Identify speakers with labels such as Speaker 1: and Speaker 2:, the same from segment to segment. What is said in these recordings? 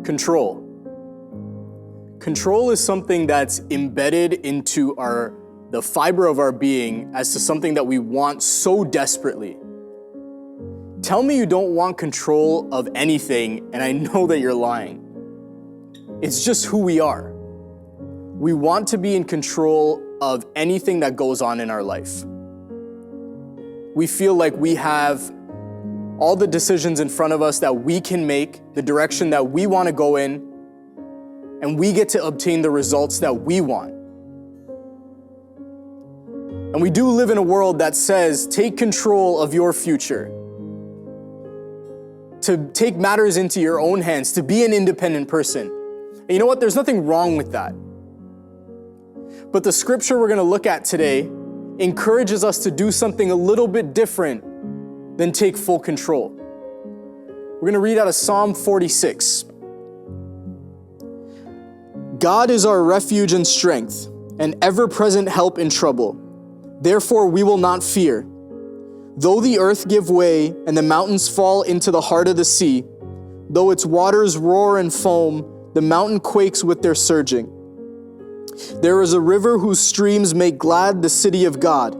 Speaker 1: Control. Control is something that's embedded into the fiber of our being as to something that we want so desperately. Tell me you don't want control of anything, and I know that you're lying. It's just who we are. We want to be in control of anything that goes on in our life. We feel like we have all the decisions in front of us that we can make, the direction that we want to go in, and we get to obtain the results that we want. And we do live in a world that says, take control of your future, to take matters into your own hands, to be an independent person. And you know what? There's nothing wrong with that. But the scripture we're going to look at today encourages us to do something a little bit different than take full control. We're going to read out of Psalm 46. God is our refuge and strength, an ever-present help in trouble. Therefore we will not fear. Though the earth give way and the mountains fall into the heart of the sea, though its waters roar and foam, the mountain quakes with their surging. There is a river whose streams make glad the city of God,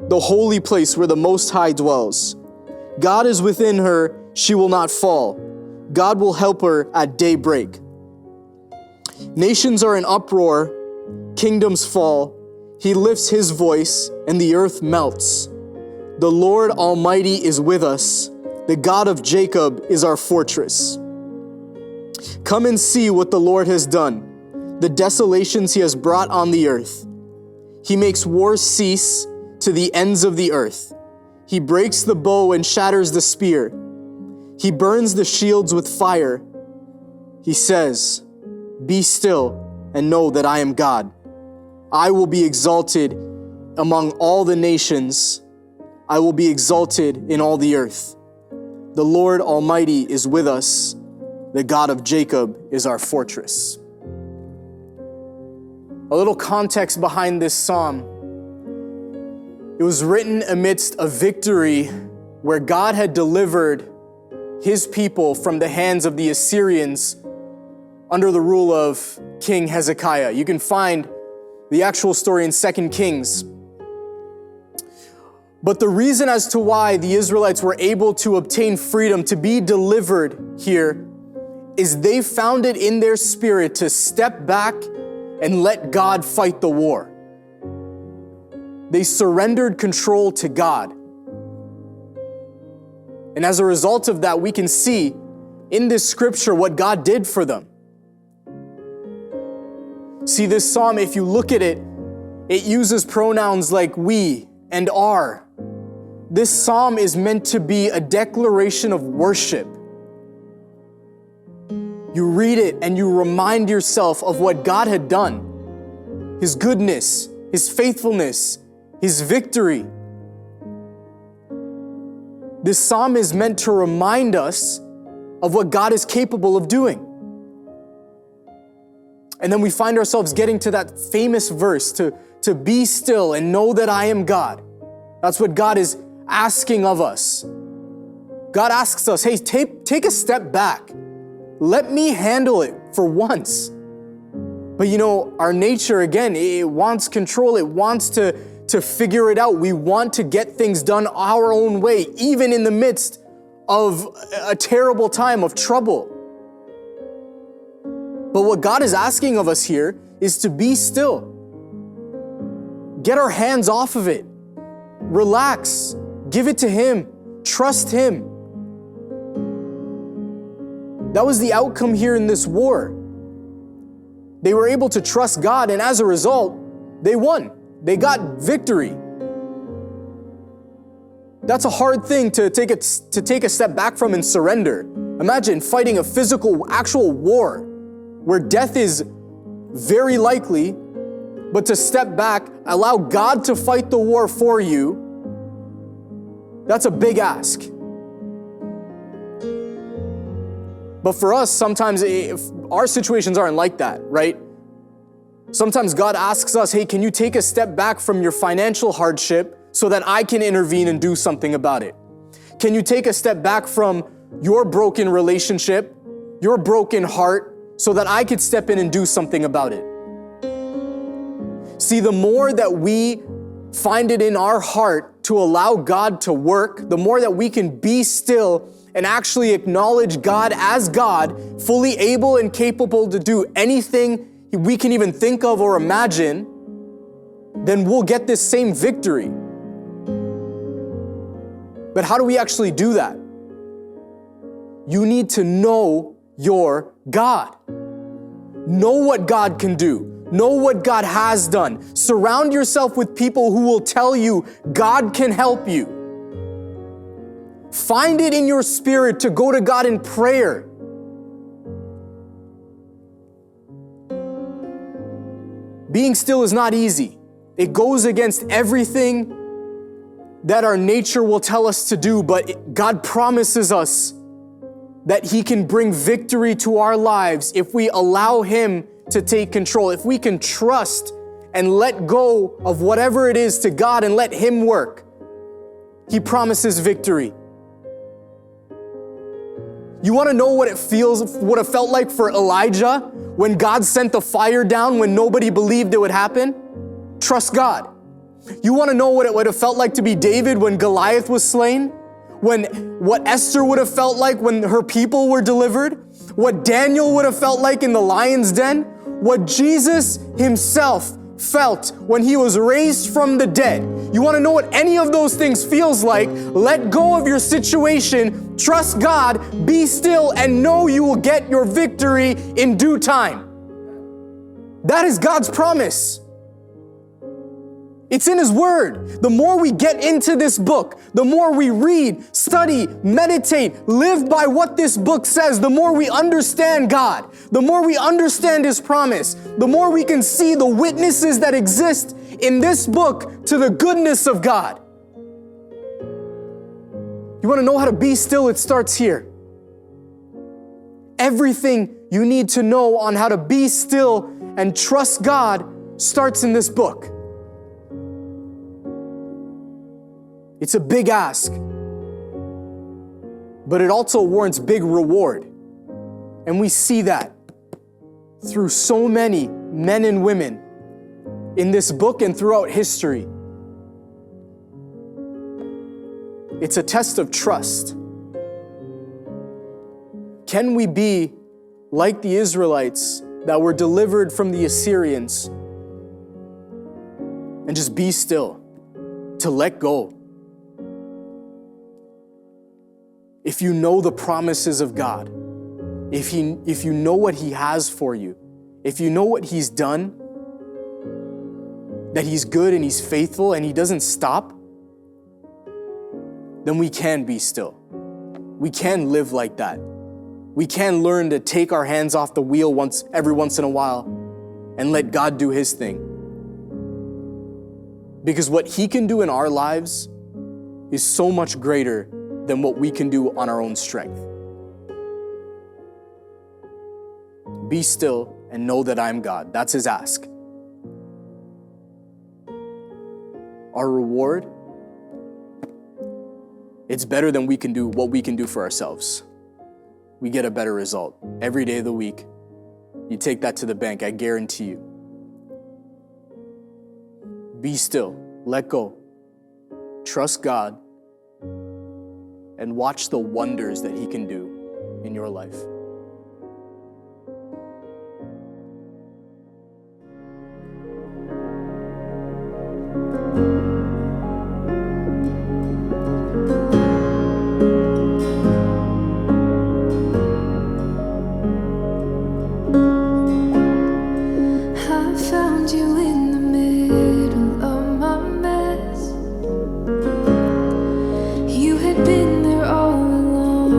Speaker 1: the holy place where the Most High dwells. God is within her, she will not fall. God will help her at daybreak. Nations are in uproar, kingdoms fall. He lifts his voice, and the earth melts. The Lord Almighty is with us. The God of Jacob is our fortress. Come and see what the Lord has done, the desolations he has brought on the earth. He makes wars cease to the ends of the earth. He breaks the bow and shatters the spear. He burns the shields with fire. He says, "Be still and know that I am God. I will be exalted among all the nations. I will be exalted in all the earth. The Lord Almighty is with us. The God of Jacob is our fortress." A little context behind this psalm. It was written amidst a victory where God had delivered his people from the hands of the Assyrians under the rule of King Hezekiah. You can find the actual story in 2 Kings. But the reason as to why the Israelites were able to obtain freedom, to be delivered here, is they found it in their spirit to step back and let God fight the war. They surrendered control to God. And as a result of that, we can see in this scripture what God did for them. See, this psalm, if you look at it, it uses pronouns like we and our. This psalm is meant to be a declaration of worship. You read it and you remind yourself of what God had done, his goodness, his faithfulness, his victory. This psalm is meant to remind us of what God is capable of doing. And then we find ourselves getting to that famous verse, to be still and know that I am God. That's what God is asking of us. God asks us, hey, take a step back. Let me handle it for once. But you know, our nature, again, it wants control. It wants to figure it out. We want to get things done our own way, even in the midst of a terrible time of trouble. But what God is asking of us here is to be still. Get our hands off of it. Relax. Give it to Him. Trust Him. That was the outcome here in this war. They were able to trust God, and as a result, they won. They got victory. That's a hard thing to take a step back from and surrender. Imagine fighting a physical, actual war where death is very likely, but to step back, allow God to fight the war for you, that's a big ask. But for us, sometimes our situations aren't like that, right? Sometimes God asks us, hey, can you take a step back from your financial hardship so that I can intervene and do something about it? Can you take a step back from your broken relationship your broken heart so that I could step in and do something about it. See, the more that we find it in our heart to allow God to work, the more that we can be still and actually acknowledge God as God, fully able and capable to do anything we can even think of or imagine, then we'll get this same victory. But how do we actually do that? You need to know your God. Know what God can do. Know what God has done. Surround yourself with people who will tell you God can help you. Find it in your spirit to go to God in prayer. Being still is not easy. It goes against everything that our nature will tell us to do, but God promises us that He can bring victory to our lives if we allow Him to take control. If we can trust and let go of whatever it is to God and let Him work, He promises victory. You want to know what it felt like for Elijah when God sent the fire down when nobody believed it would happen? Trust God. You want to know what it would have felt like to be David when Goliath was slain? What Esther would have felt like when her people were delivered? What Daniel would have felt like in the lion's den? What Jesus Himself felt when He was raised from the dead? You want to know what any of those things feels like? Let go of your situation, trust God, be still, and know you will get your victory in due time. That is God's promise. It's in His Word. The more we get into this book, the more we read, study, meditate, live by what this book says, the more we understand God, the more we understand His promise, the more we can see the witnesses that exist in this book to the goodness of God. You want to know how to be still? It starts here. Everything you need to know on how to be still and trust God starts in this book. It's a big ask, but it also warrants big reward. And we see that through so many men and women in this book and throughout history. It's a test of trust. Can we be like the Israelites that were delivered from the Assyrians and just be still, to let go? If you know the promises of God, if you know what He has for you, if you know what He's done, that He's good and He's faithful and He doesn't stop, then we can be still. We can live like that. We can learn to take our hands off the wheel every once in a while and let God do His thing. Because what He can do in our lives is so much greater than what we can do on our own strength. Be still and know that I'm God. That's His ask. Our reward, it's better than what we can do for ourselves. We get a better result every day of the week. You take that to the bank, I guarantee you. Be still, let go, trust God, and watch the wonders that He can do in your life.
Speaker 2: I found you in the middle of my mess. You had been there all along.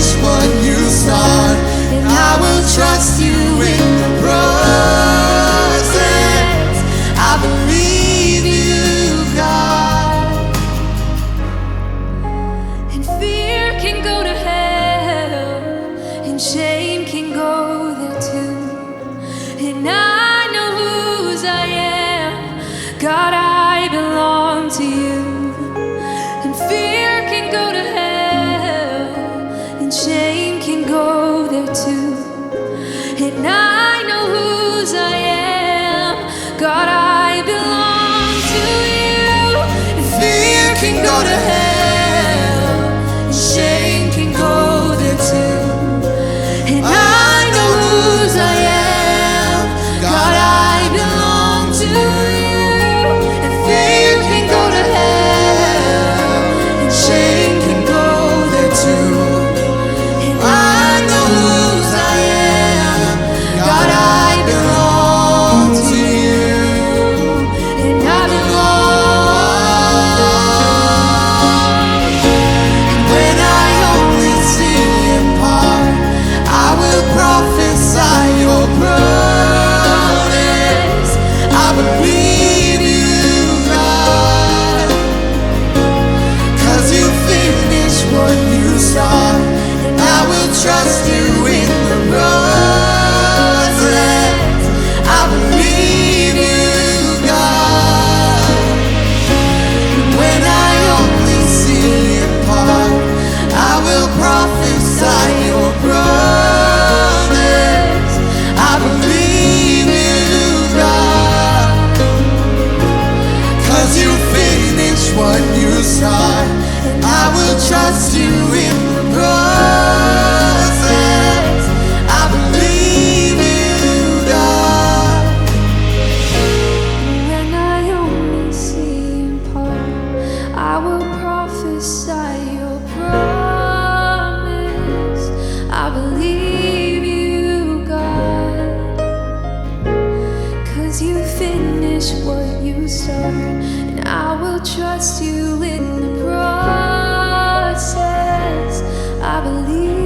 Speaker 3: finish what you start, and I will trust you in the process. I believe you, God.
Speaker 2: And fear can go to hell, and shame can go there too. And I know whose I am, God, I belong to you. And fear can go to hell, and shame can go there too. And I know whose I am, God, I belong to you. And fear can go to hell, and shame can go there too. And I know whose I am, God, I belong to you. And fear can go to hell, and shame can go there too. And I know whose I am, God, I belong to you. And I belong. And when I only see in part, I will prophesy your promise. I believe you, God, 'cause you finish what you start, and I will trust you in the process. I believe you, God. When I only see in part, I will prophesy your promise. I believe you, God, 'cause you finish what you start, and I will trust you in the process. I believe you, God. When I only see in part, I will prophesy your promise. I believe you, God, 'cause you finish what you start, and I will trust you in the process. I believe